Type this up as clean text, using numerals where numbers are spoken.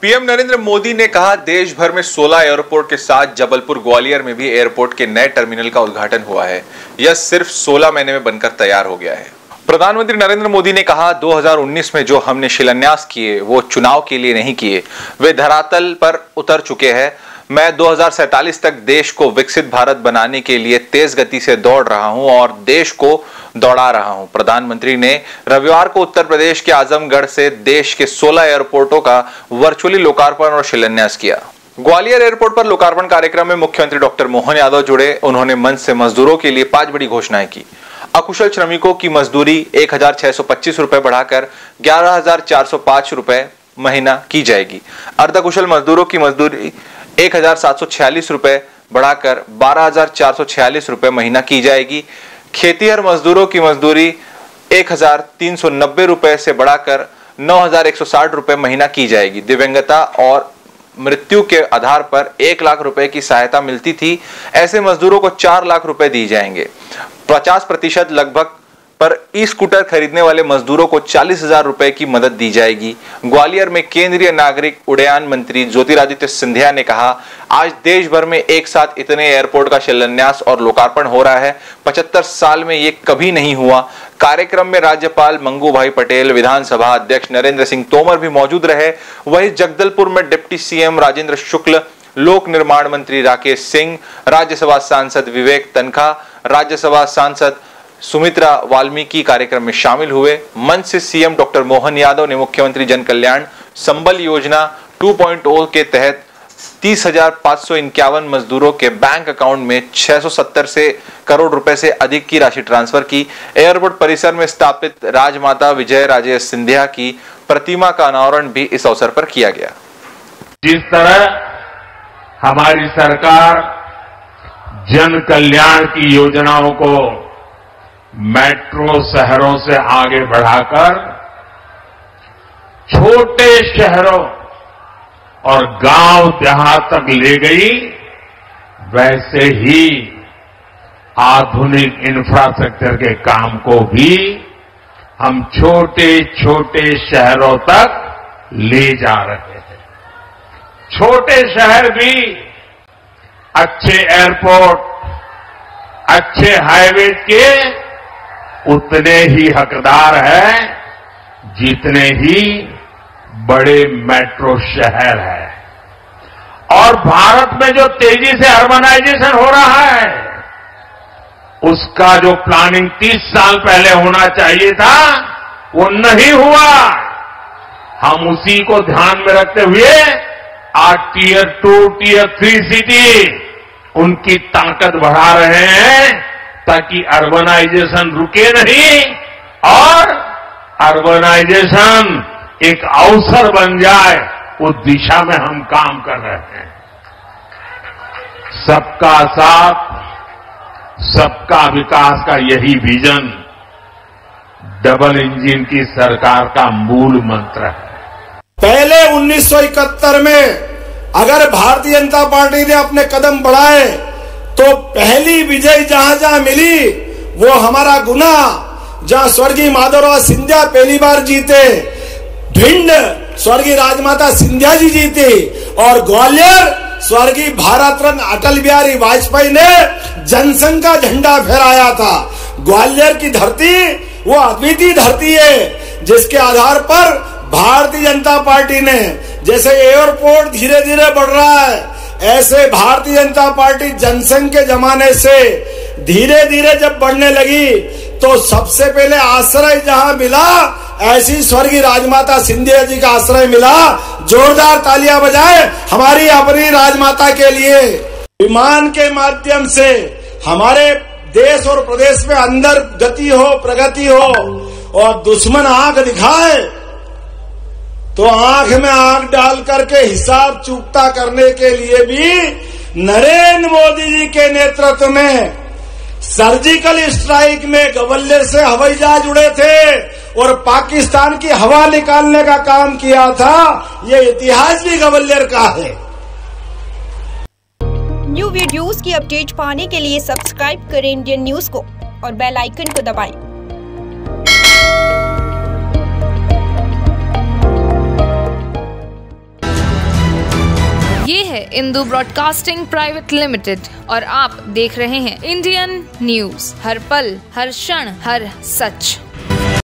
PM Narendra Modi ने कहा, देश भर में 16 एयरपोर्ट के साथ जबलपुर ग्वालियर में भी एयरपोर्ट के नए टर्मिनल का उद्घाटन हुआ है। यह सिर्फ 16 महीने में बनकर तैयार हो गया है। प्रधानमंत्री नरेंद्र मोदी ने कहा, 2019 में जो हमने शिलान्यास किए वो चुनाव के लिए नहीं किए, वे धरातल पर उतर चुके हैं। मैं 2047 तक देश को विकसित भारत बनाने के लिए तेज गति से दौड़ रहा हूं और देश को दौड़ा रहा हूं। प्रधानमंत्री ने रविवार को उत्तर प्रदेश के आजमगढ़ से देश के 16 एयरपोर्टों का वर्चुअली लोकार्पण और शिलान्यास किया। ग्वालियर एयरपोर्ट पर लोकार्पण कार्यक्रम में मुख्यमंत्री डॉक्टर मोहन यादव जुड़े। उन्होंने मंच से मजदूरों के लिए 5 बड़ी घोषणाएं की। अकुशल श्रमिकों की मजदूरी 1625 रुपए बढ़ाकर 11405 रुपए महीना की जाएगी। अर्धकुशल मजदूरों की मजदूरी 1746 रुपए बढ़ाकर 12446 रुपए महीना की जाएगी। खेतीहर मजदूरों की मजदूरी 1390 रुपए से बढ़ाकर 9160 रुपए महीना की जाएगी। दिव्यांगता और मृत्यु के आधार पर 1 लाख रुपए की सहायता मिलती थी, ऐसे मजदूरों को 4 लाख रुपए दिए जाएंगे। 50% लगभग पर ई स्कूटर खरीदने वाले मजदूरों को 40,000 रुपए की मदद दी जाएगी। ग्वालियर में केंद्रीय नागरिक उड्डयन मंत्री ज्योतिरादित्य सिंधिया ने कहा, आज देश भर में एक साथ इतने एयरपोर्ट का शिलान्यास और लोकार्पण हो रहा है। 75 साल में ये कभी नहीं हुआ। कार्यक्रम में राज्यपाल मंगू भाई पटेल, विधानसभा अध्यक्ष नरेंद्र सिंह तोमर भी मौजूद रहे। वहीं जगदलपुर में डिप्टी सीएम राजेंद्र शुक्ल, लोक निर्माण मंत्री राकेश सिंह, राज्यसभा सांसद विवेक तनखा, राज्यसभा सांसद सुमित्रा वाल्मीकि कार्यक्रम में शामिल हुए। मंच से सीएम डॉक्टर मोहन यादव ने मुख्यमंत्री जन कल्याण संबल योजना 2.0 के तहत 30,551 मजदूरों के बैंक अकाउंट में 670 करोड़ रुपए से अधिक की राशि ट्रांसफर की। एयरपोर्ट परिसर में स्थापित राजमाता विजय राजे सिंधिया की प्रतिमा का अनावरण भी इस अवसर पर किया गया। जिस तरह हमारी सरकार जन कल्याण की योजनाओं को मेट्रो शहरों से आगे बढ़ाकर छोटे शहरों और गांव देहात तक ले गई, वैसे ही आधुनिक इंफ्रास्ट्रक्चर के काम को भी हम छोटे छोटे शहरों तक ले जा रहे हैं। छोटे शहर भी अच्छे एयरपोर्ट, अच्छे हाईवे के उतने ही हकदार है जितने ही बड़े मेट्रो शहर है। और भारत में जो तेजी से अर्बनाइजेशन हो रहा है, उसका जो प्लानिंग 30 साल पहले होना चाहिए था, वो नहीं हुआ। हम उसी को ध्यान में रखते हुए आज टियर 2, टियर 3 सिटी उनकी ताकत बढ़ा रहे हैं ताकि अर्बनाइजेशन रुके नहीं और अर्बनाइजेशन एक अवसर बन जाए, उस दिशा में हम काम कर रहे हैं। सबका साथ, सबका विकास का यही विजन डबल इंजन की सरकार का मूल मंत्र है। पहले 1971 में अगर भारतीय जनता पार्टी ने अपने कदम बढ़ाए तो पहली विजय जहां जहां मिली वो हमारा गुना, जहां स्वर्गीय माधवराव सिंधिया पहली बार जीते, भिंड स्वर्गीय राजमाता सिंधिया जी जीती और ग्वालियर स्वर्गीय भारत रत्न अटल बिहारी वाजपेयी ने जनसंघ का झंडा फहराया था। ग्वालियर की धरती वो अद्वितीय धरती है जिसके आधार पर भारतीय जनता पार्टी ने, जैसे एयरपोर्ट धीरे धीरे बढ़ रहा है, ऐसे भारतीय जनता पार्टी जनसंघ के जमाने से धीरे धीरे जब बढ़ने लगी तो सबसे पहले आश्रय जहां मिला, ऐसी स्वर्गीय राजमाता सिंधिया जी का आश्रय मिला। जोरदार तालियां बजाएं हमारी अपनी राजमाता के लिए। विमान के माध्यम से हमारे देश और प्रदेश में अंदर गति हो, प्रगति हो, और दुश्मन आंख दिखाए तो आंख में आंख डाल करके हिसाब चुकता करने के लिए भी नरेंद्र मोदी जी के नेतृत्व में सर्जिकल स्ट्राइक में ग्वालियर से हवाई जहाज उड़े थे और पाकिस्तान की हवा निकालने का काम किया था। ये इतिहास भी ग्वालियर का है। न्यू वीडियोस की अपडेट पाने के लिए सब्सक्राइब करें इंडियन न्यूज को और बेल आइकन को दबाएं। है इंदू ब्रॉडकास्टिंग प्राइवेट लिमिटेड और आप देख रहे हैं इंडियन न्यूज, हर पल, हर क्षण, हर सच।